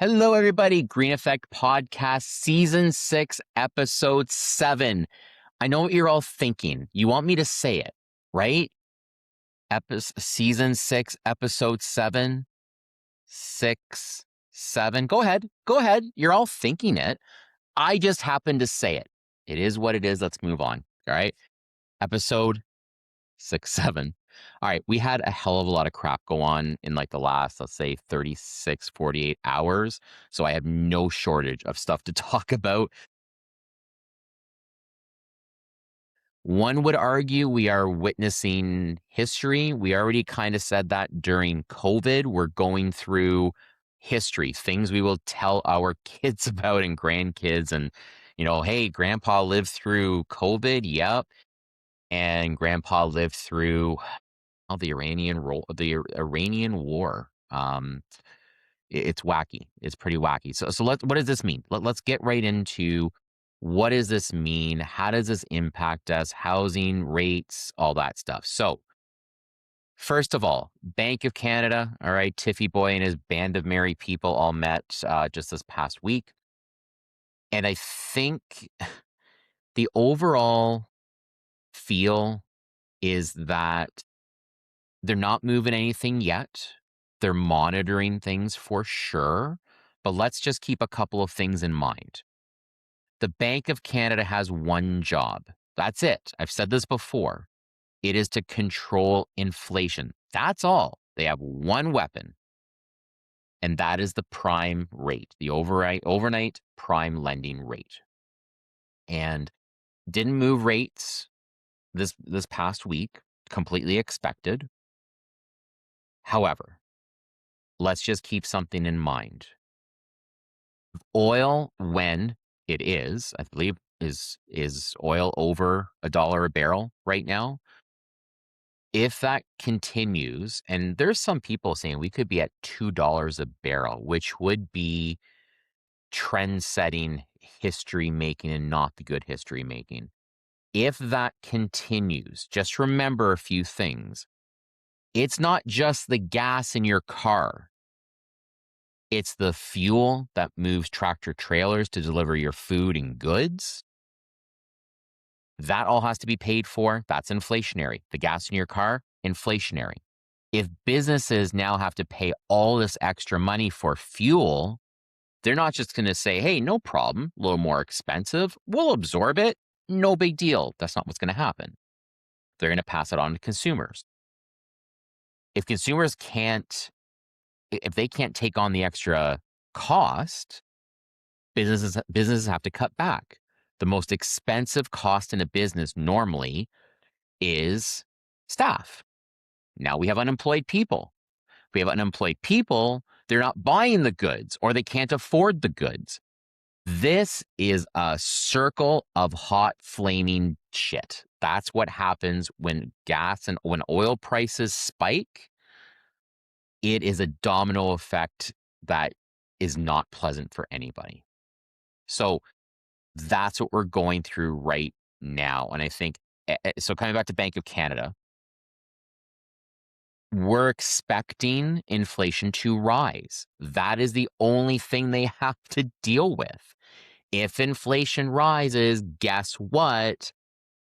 Hello, everybody. Green Effect Podcast, Season 6, Episode 7. I know what you're all thinking. You want me to say it, right? Season 6, Episode 7. 6, 7. Go ahead. Go ahead. You're all thinking it. I just happened to say it. It is what it is. Let's move on. All right. Episode 6, 7. All right. We had a hell of a lot of crap go on in like the last, let's say, 36, 48 hours. So I have no shortage of stuff to talk about. One would argue we are witnessing history. We already kind of said that during COVID. We're going through history, things we will tell our kids about and grandkids. And, hey, grandpa lived through COVID. Yep. And grandpa lived through the Iranian war. It's wacky. It's pretty wacky. So what does this mean? Let's get right into what does this mean? How does this impact us? Housing rates, all that stuff. So first of all, Bank of Canada, all right, Tiffy Boy and his band of merry people all met just this past week. And I think the overall feel is that they're not moving anything yet. They're monitoring things for sure, but let's just keep a couple of things in mind. The Bank of Canada has one job. That's it. I've said this before. It is to control inflation. That's all. They have one weapon, and that is the prime rate, the overnight prime lending rate. And didn't move rates this past week, completely expected. However, let's just keep something in mind. Oil, when it is, I believe, is oil over $1 a barrel right now. If that continues, and there's some people saying we could be at $2 a barrel, which would be trend-setting history making and not the good history making. If that continues, just remember a few things. It's not just the gas in your car. It's the fuel that moves tractor trailers to deliver your food and goods. That all has to be paid for. That's inflationary. The gas in your car, inflationary. If businesses now have to pay all this extra money for fuel, they're not just going to say, hey, no problem, a little more expensive. We'll absorb it. No big deal. That's not what's going to happen. They're going to pass it on to consumers. If consumers if they can't take on the extra cost, businesses have to cut back. The most expensive cost in a business normally is staff. Now we have unemployed people. We have unemployed people, they're not buying the goods or they can't afford the goods. This is a circle of hot flaming shit. That's what happens when when oil prices spike. It is a domino effect that is not pleasant for anybody. So that's what we're going through right now. And I think, so coming back to Bank of Canada, we're expecting inflation to rise. That is the only thing they have to deal with. If inflation rises, guess what?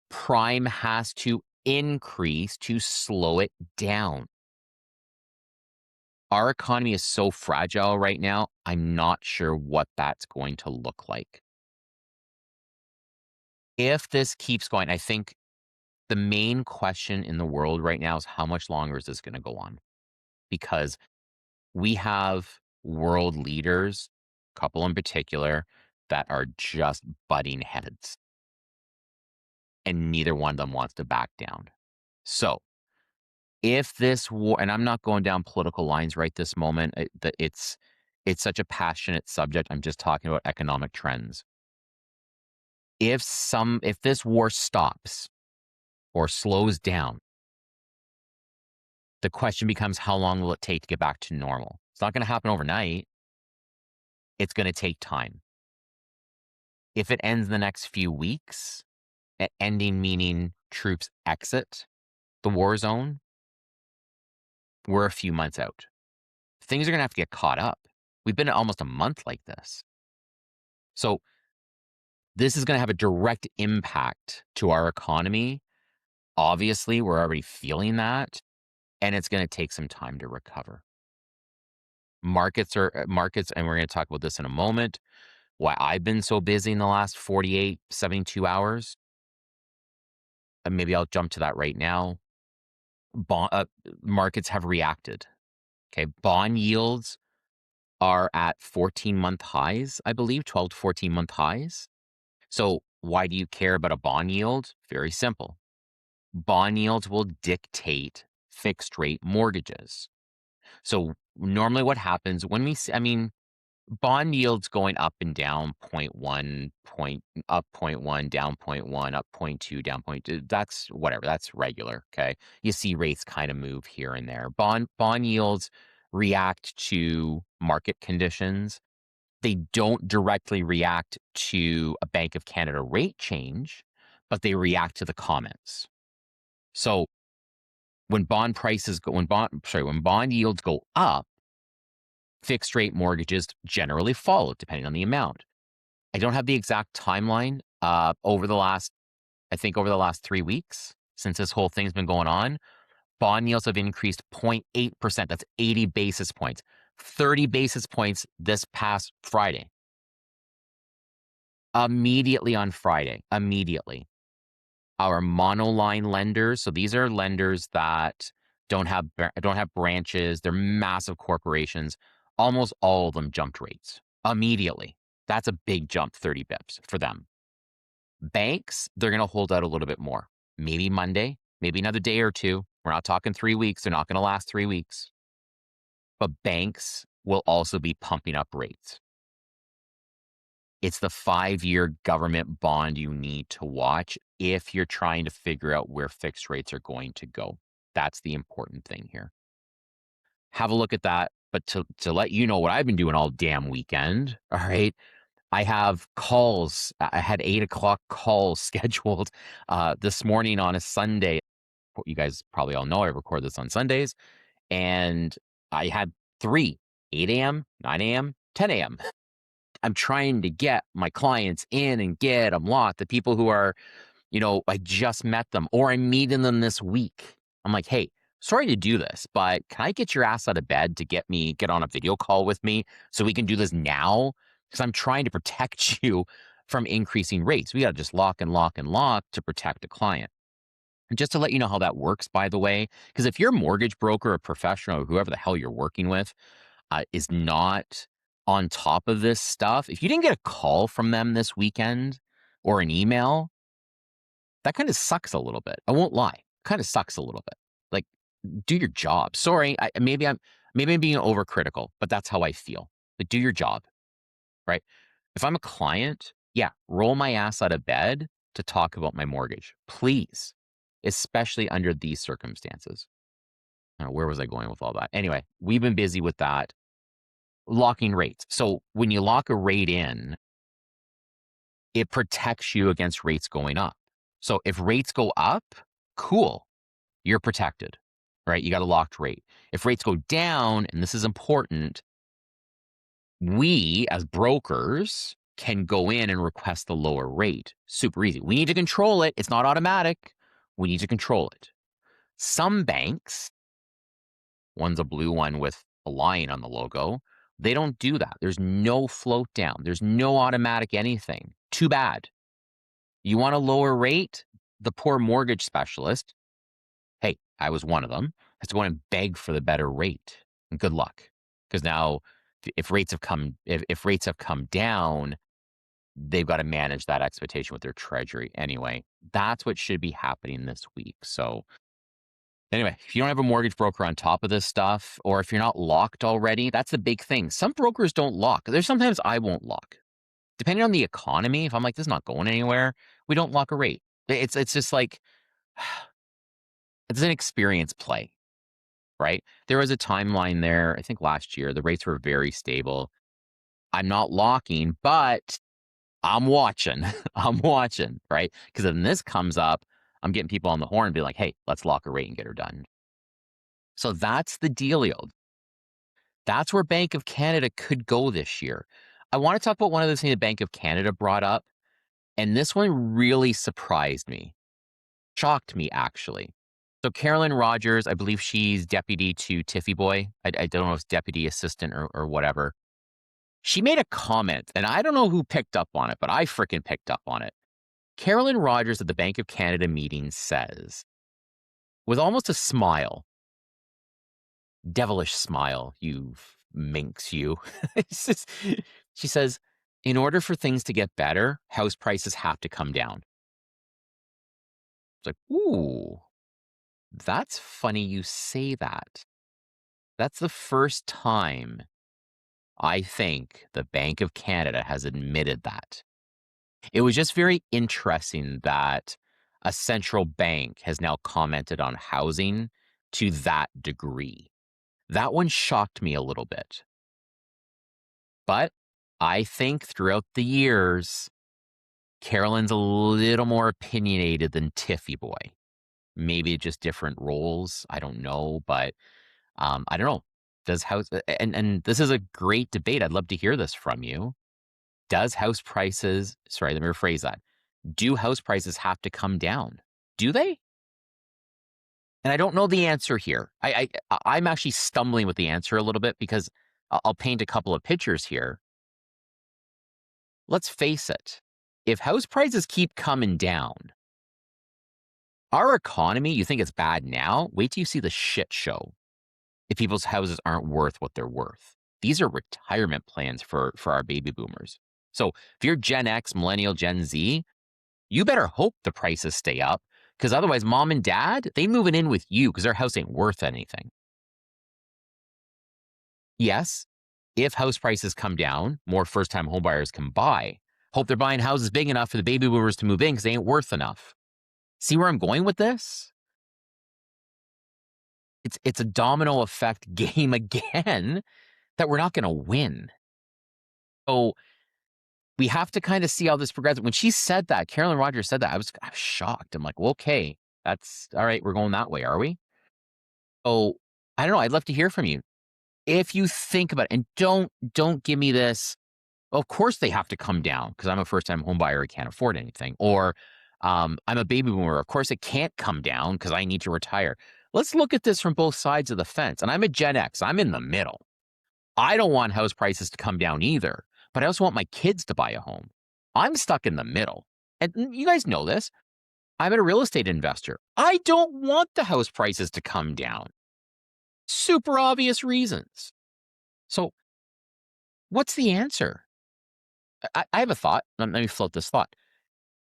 Prime has to increase to slow it down. Our economy is so fragile right now, I'm not sure what that's going to look like. If this keeps going, I think the main question in the world right now is how much longer is this going to go on? Because we have world leaders, a couple in particular, that are just butting heads. And neither one of them wants to back down. So if this war, and I'm not going down political lines right this moment, it's such a passionate subject. I'm just talking about economic trends. If this war stops or slows down, the question becomes, how long will it take to get back to normal? It's not going to happen overnight. It's going to take time. If it ends in the next few weeks, ending meaning troops exit the war zone, we're a few months out. Things are going to have to get caught up. We've been almost a month like this. So this is going to have a direct impact to our economy. Obviously, we're already feeling that, and it's going to take some time to recover. Markets, and we're going to talk about this in a moment. Why I've been so busy in the last 48, 72 hours, and maybe I'll jump to that right now. Bond, markets have reacted. Okay. Bond yields are at 14-month highs, I believe, 12 to 14-month highs. So why do you care about a bond yield? Very simple. Bond yields will dictate fixed rate mortgages. So normally what happens when we see, I mean, bond yields going up and down point 0.1, up point 0.1, down point 0.1, up point 0.2, down point 0.2. That's whatever. That's regular. Okay. You see rates kind of move here and there. Bond yields react to market conditions. They don't directly react to a Bank of Canada rate change, but they react to the comments. So when bond yields go up, fixed rate mortgages generally follow, depending on the amount. I don't have the exact timeline over the last 3 weeks since this whole thing's been going on. Bond yields have increased 0.8%. That's 80 basis points, 30 basis points this past Friday. Immediately on Friday, immediately. Our monoline lenders, so these are lenders that don't have branches, they're massive corporations. Almost all of them jumped rates immediately. That's a big jump, 30 bips for them. Banks, they're going to hold out a little bit more. Maybe Monday, maybe another day or two. We're not talking 3 weeks. They're not going to last 3 weeks. But banks will also be pumping up rates. It's the 5-year government bond you need to watch if you're trying to figure out where fixed rates are going to go. That's the important thing here. Have a look at that. But to let you know what I've been doing all damn weekend, all right, I have calls. I had 8 o'clock calls scheduled this morning on a Sunday. You guys probably all know I record this on Sundays. And I had 3, 8 a.m., 9 a.m., 10 a.m. I'm trying to get my clients in and get them locked. The people who are, I just met them or I'm meeting them this week. I'm like, hey, sorry to do this, but can I get your ass out of bed to get on a video call with me so we can do this now? Because I'm trying to protect you from increasing rates. We got to just lock and lock and lock to protect a client. And just to let you know how that works, by the way, because if your mortgage broker or professional or whoever the hell you're working with is not on top of this stuff, if you didn't get a call from them this weekend or an email, that kind of sucks a little bit. I won't lie. Kind of sucks a little bit. Like, do your job. Sorry, maybe I'm being overcritical, but that's how I feel. Like, do your job, right? If I'm a client, yeah, roll my ass out of bed to talk about my mortgage, please, especially under these circumstances. Where was I going with all that? Anyway, we've been busy with that. Locking rates. So when you lock a rate in, it protects you against rates going up. So if rates go up, cool, you're protected, right? You got a locked rate. If rates go down, and this is important, we as brokers can go in and request the lower rate. Super easy. We need to control it. It's not automatic. We need to control it. Some banks, one's a blue one with a lion on the logo, they don't do that. There's no float down. There's no automatic anything. Too bad. You want a lower rate? The poor mortgage specialist, hey, I was one of them, has to go in and beg for the better rate. And good luck. Because now if rates have come down, they've got to manage that expectation with their treasury. Anyway, that's what should be happening this week. So anyway, if you don't have a mortgage broker on top of this stuff, or if you're not locked already, that's the big thing. Some brokers don't lock. There's sometimes I won't lock. Depending on the economy, if I'm like, this is not going anywhere, we don't lock a rate. It's just like, it's an experience play, right? There was a timeline there, I think last year, the rates were very stable. I'm not locking, but I'm watching. I'm watching, right? Because when this comes up, I'm getting people on the horn and be like, hey, let's lock a rate and get her done. So that's the dealio. That's where Bank of Canada could go this year. I want to talk about one of the things the Bank of Canada brought up, and this one really surprised me, shocked me actually. So Carolyn Rogers, I believe she's deputy to Tiffy Boy. I don't know if it's deputy assistant or whatever. She made a comment, and I don't know who picked up on it, but I freaking picked up on it. Carolyn Rogers at the Bank of Canada meeting says, with almost a smile, devilish smile, you minx, you. She says, in order for things to get better, house prices have to come down. It's like, ooh, that's funny you say that. That's the first time I think the Bank of Canada has admitted that. It was just very interesting that a central bank has now commented on housing to that degree. That one shocked me a little bit. But I think throughout the years, Carolyn's a little more opinionated than Tiffy Boy. Maybe just different roles. I don't know, but I don't know. Does house and this is a great debate. I'd love to hear this from you. Does house prices, sorry, let me rephrase that. Do house prices have to come down? Do they? And I don't know the answer here. I'm actually stumbling with the answer a little bit because I'll paint a couple of pictures here. Let's face it. If house prices keep coming down, our economy, you think it's bad now? Wait till you see the shit show. If people's houses aren't worth what they're worth. These are retirement plans for our baby boomers. So if you're Gen X, Millennial, Gen Z, you better hope the prices stay up because otherwise mom and dad, they moving in with you because their house ain't worth anything. Yes, if house prices come down, more first-time homebuyers can buy. Hope they're buying houses big enough for the baby boomers to move in because they ain't worth enough. See where I'm going with this? It's a domino effect game again that we're not going to win. So we have to kind of see how this progresses. When she said that, Carolyn Rogers said that, I was shocked. I'm like, well, okay, that's all right. We're going that way, are we? Oh, I don't know. I'd love to hear from you. If you think about it, and don't give me this. Of course they have to come down because I'm a first time home buyer. I can't afford anything. Or I'm a baby boomer. Of course it can't come down because I need to retire. Let's look at this from both sides of the fence. And I'm a Gen X. I'm in the middle. I don't want house prices to come down either, but I also want my kids to buy a home. I'm stuck in the middle. And you guys know this. I'm a real estate investor. I don't want the house prices to come down. Super obvious reasons. So, what's the answer? I have a thought. Let me float this thought.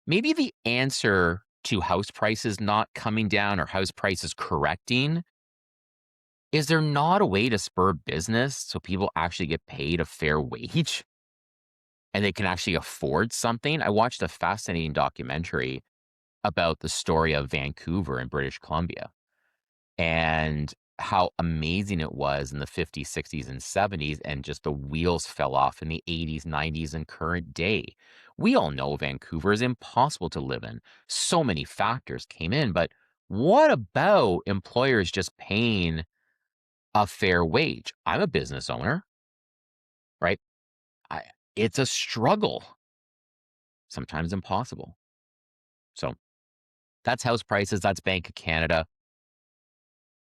Maybe the answer to house prices not coming down or house prices correcting is there not a way to spur business so people actually get paid a fair wage and they can actually afford something? I watched a fascinating documentary about the story of Vancouver in British Columbia and how amazing it was in the 50s, 60s, and 70s, and just the wheels fell off in the 80s, 90s, and current day. We all know Vancouver is impossible to live in. So many factors came in, but what about employers just paying a fair wage? I'm a business owner, right? I, it's a struggle, sometimes impossible. So that's house prices. That's Bank of Canada.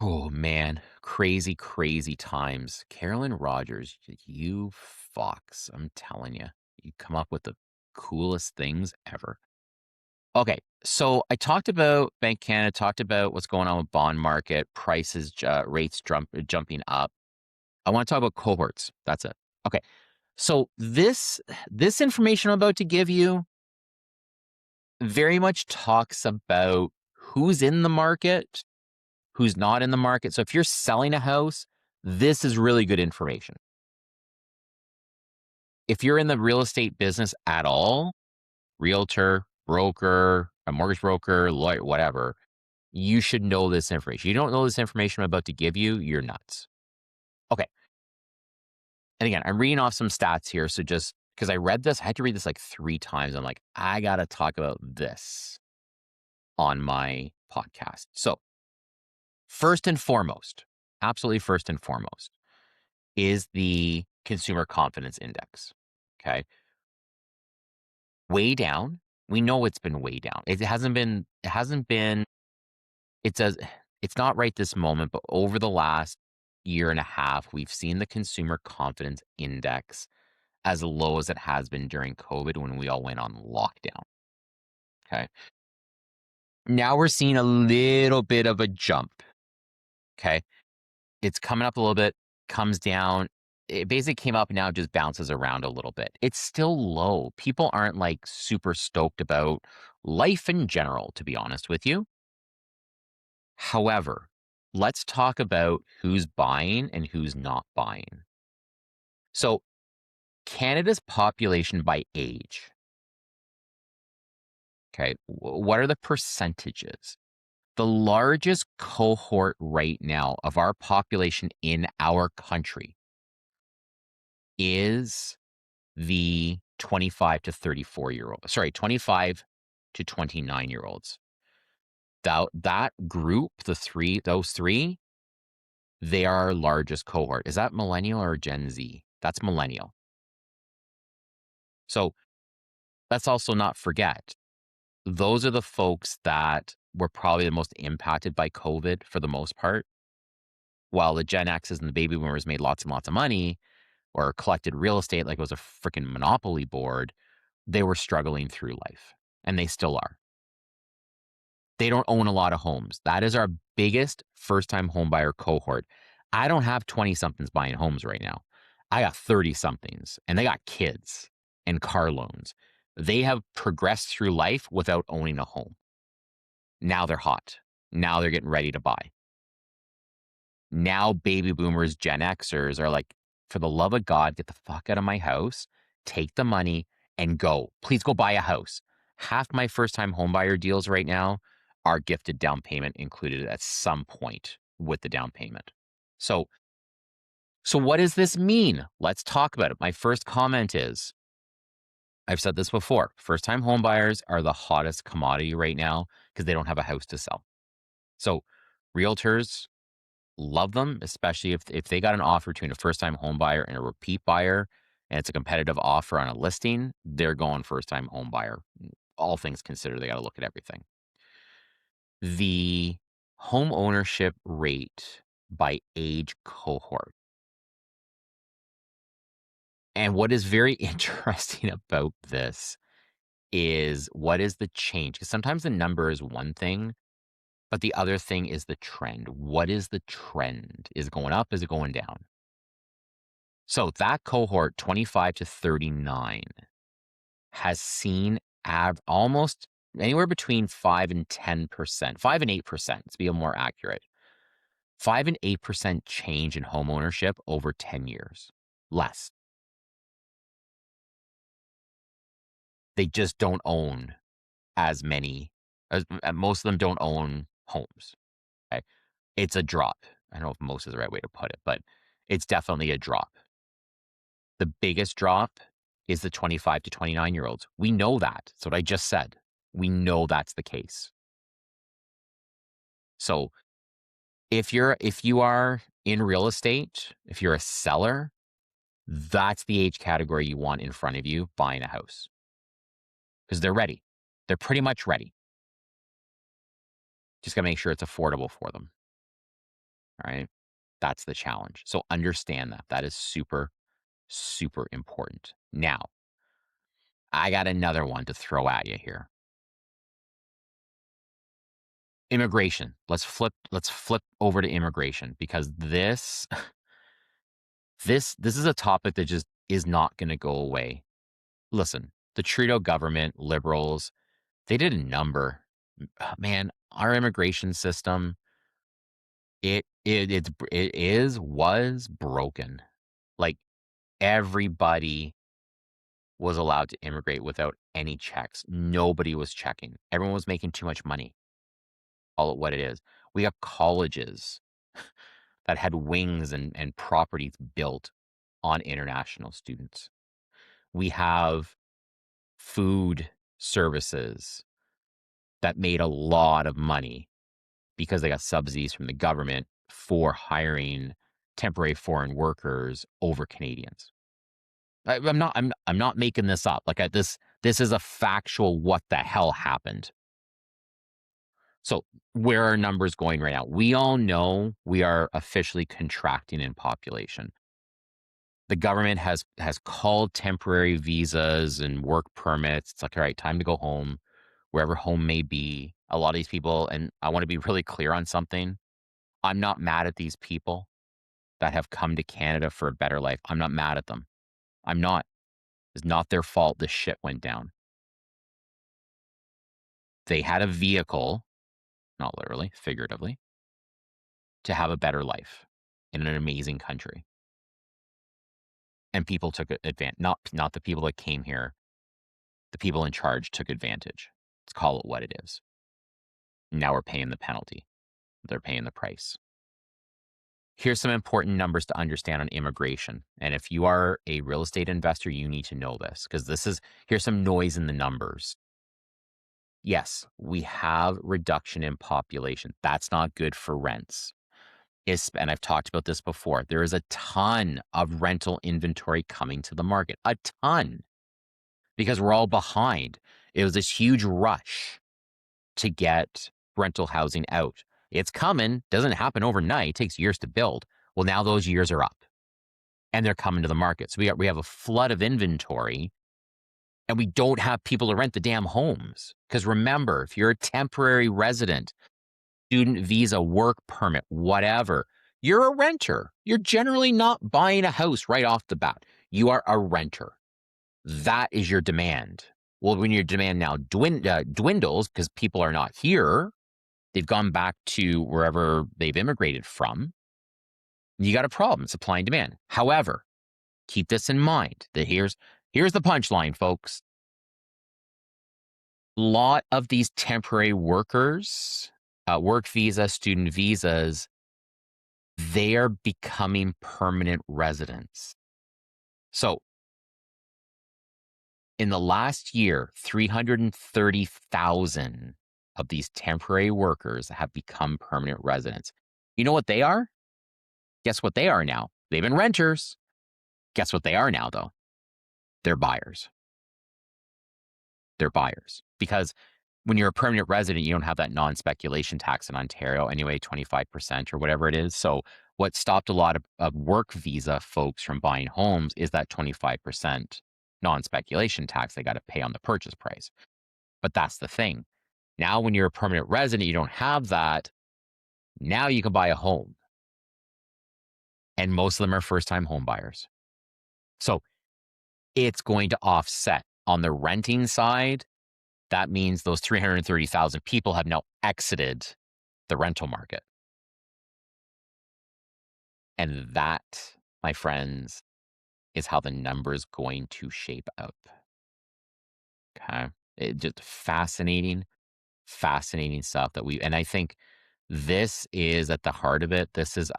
Oh man, crazy, crazy times. Carolyn Rogers, you fox. I'm telling you, you come up with the coolest things ever. Okay, so I talked about Bank Canada, talked about what's going on with bond market, prices, rates jumping up. I want to talk about cohorts. That's it. Okay, so this information I'm about to give you very much talks about who's in the market, who's not in the market. So if you're selling a house, this is really good information. If you're in the real estate business at all, realtor, broker, a mortgage broker, lawyer, whatever, you should know this information. You don't know this information I'm about to give you, you're nuts. Okay. And again, I'm reading off some stats here. So just because I read this, I had to read this like 3 times. I'm like, I got to talk about this on my podcast. So, first and foremost, absolutely first and foremost, is the consumer confidence index. Okay. Way down. We know it's been way down. It hasn't been, it's as it's not right this moment, but over the last year and a half, we've seen the consumer confidence index as low as it has been during COVID when we all went on lockdown. Okay. Now we're seeing a little bit of a jump. Okay. It's coming up a little bit, comes down. It basically came up and now it just bounces around a little bit. It's still low. People aren't like super stoked about life in general, to be honest with you. However, let's talk about who's buying and who's not buying. So, Canada's population by age, okay, what are the percentages? The largest cohort right now of our population in our country is the 25 to 34-year-old, sorry, 25 to 29-year-olds. That group, those three, they are our largest cohort. Is that millennial or Gen Z? That's millennial. So let's also not forget, those are the folks that were probably the most impacted by COVID for the most part. While the Gen X's and the baby boomers made lots and lots of money or collected real estate like it was a freaking monopoly board, they were struggling through life and they still are. They don't own a lot of homes. That is our biggest first-time homebuyer cohort. I don't have 20-somethings buying homes right now. I got 30-somethings, and they got kids and car loans. They have progressed through life without owning a home. Now they're hot. Now they're getting ready to buy. Now baby boomers, Gen Xers are like, for the love of God, get the fuck out of my house, take the money, and go. Please go buy a house. Half my first-time homebuyer deals right now are gifted down payment included at some point with the down payment. So what does this mean? Let's talk about it. My first comment is, I've said this before, first-time homebuyers are the hottest commodity right now because they don't have a house to sell. So realtors love them, especially if they got an offer between a first-time home buyer and a repeat buyer, and it's a competitive offer on a listing, they're going first-time home buyer. All things considered, they got to look at everything. The home ownership rate by age cohort. And what is very interesting about this is what is the change? Because sometimes the number is one thing, but the other thing is the trend. What is the trend? Is it going up? Is it going down? So that cohort, 25 to 39, has seen almost anywhere between 5 and 10%, 5 and 8%, to be more accurate. 5 and 8% change in home ownership over 10 years. Less. They just don't own as many, most of them don't own homes. Okay? It's a drop. I don't know if most is the right way to put it, but it's definitely a drop. The biggest drop is the 25 to 29-year-olds. We know that. That's what I just said. We know that's the case. So if you are in real estate, if you're a seller, that's the age category you want in front of you buying a house. Because they're ready. They're pretty much ready. Just gotta make sure it's affordable for them. All right. That's the challenge. So understand that. That is super, super important. Now, I got another one to throw at you here. Immigration. Let's flip over to immigration because this is a topic that just is not going to go away. Listen, the Trudeau government, liberals, they did a number. Man, our immigration system, was broken. Like everybody was allowed to immigrate without any checks. Nobody was checking. Everyone was making too much money. Call it what it is. We have colleges that had wings and properties built on international students. We have food services that made a lot of money because they got subsidies from the government for hiring temporary foreign workers over Canadians. I'm not making this up. Like this is a factual what the hell happened. So where are numbers going right now? We all know we are officially contracting in population. The government has called temporary visas and work permits. It's like, all right, time to go home, wherever home may be. A lot of these people, and I want to be really clear on something. I'm not mad at these people that have come to Canada for a better life. I'm not mad at them. I'm not. It's not their fault this shit went down. They had a vehicle, not literally, figuratively, to have a better life in an amazing country. And people took advantage, not the people that came here, the people in charge took advantage. Let's call it what it is. Now we're paying the penalty. They're paying the price. Here's some important numbers to understand on immigration. And if you are a real estate investor, you need to know this because here's some noise in the numbers. Yes, we have reduction in population. That's not good for rents. And I've talked about this before. There is a ton of rental inventory coming to the market, a ton, because we're all behind. It was this huge rush to get rental housing out. It's coming, doesn't happen overnight. It takes years to build. Well, now those years are up and they're coming to the market. So we have a flood of inventory and we don't have people to rent the damn homes. Because remember, if you're a temporary resident, student visa, work permit, whatever, you're a renter. You're generally not buying a house right off the bat. You are a renter. That is your demand. Well, when your demand now dwindles because people are not here, they've gone back to wherever they've immigrated from, you got a problem, supply and demand. However, keep this in mind that here's the punchline, folks. A lot of these temporary workers, work visa, student visas, they are becoming permanent residents. So in the last year, 330,000 of these temporary workers have become permanent residents. You know what they are? Guess what they are now? They've been renters. Guess what they are now, though? They're buyers. They're buyers. Because when you're a permanent resident, you don't have that non-speculation tax in Ontario anyway, 25% or whatever it is. So what stopped a lot of work visa folks from buying homes is that 25% non-speculation tax they got to pay on the purchase price. But that's the thing. Now, when you're a permanent resident, you don't have that. Now you can buy a home. And most of them are first-time home buyers. So it's going to offset. On the renting side, that means those 330,000 people have now exited the rental market. And that, my friends, is how the number's going to shape up. Okay. It just fascinating stuff and I think this is at the heart of it. This is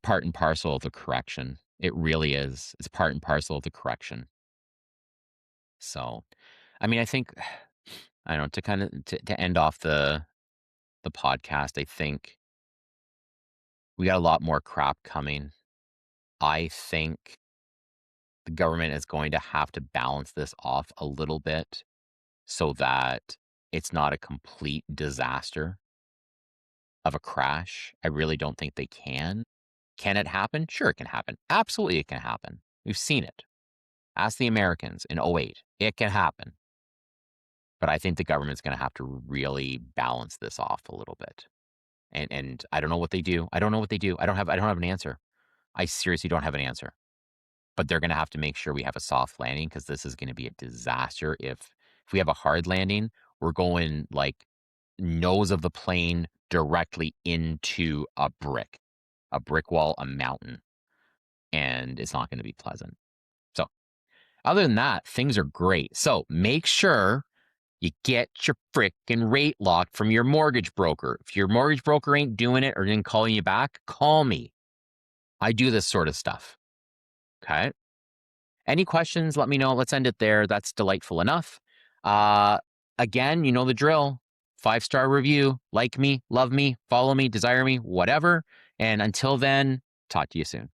part and parcel of the correction. It really is. It's part and parcel of the correction. So, I mean, I think, I don't know, to kind of, to end off the podcast, I think we got a lot more crap coming. I think the government is going to have to balance this off a little bit so that it's not a complete disaster of a crash. I really don't think they can. Can it happen? Sure, it can happen. Absolutely, it can happen. We've seen it. Ask the Americans in '08. It can happen. But I think the government's going to have to really balance this off a little bit. And I don't know what they do. I don't know what they do. I don't have an answer. I seriously don't have an answer. But they're going to have to make sure we have a soft landing because this is going to be a disaster. If we have a hard landing, we're going like nose of the plane directly into a brick wall, a mountain, and it's not going to be pleasant. So other than that, things are great. So make sure you get your frickin' rate locked from your mortgage broker. If your mortgage broker ain't doing it or didn't call you back, call me. I do this sort of stuff. Okay. Any questions? Let me know. Let's end it there. That's delightful enough. Again, you know the drill. 5-star review, like me, love me, follow me, desire me, whatever. And until then, talk to you soon.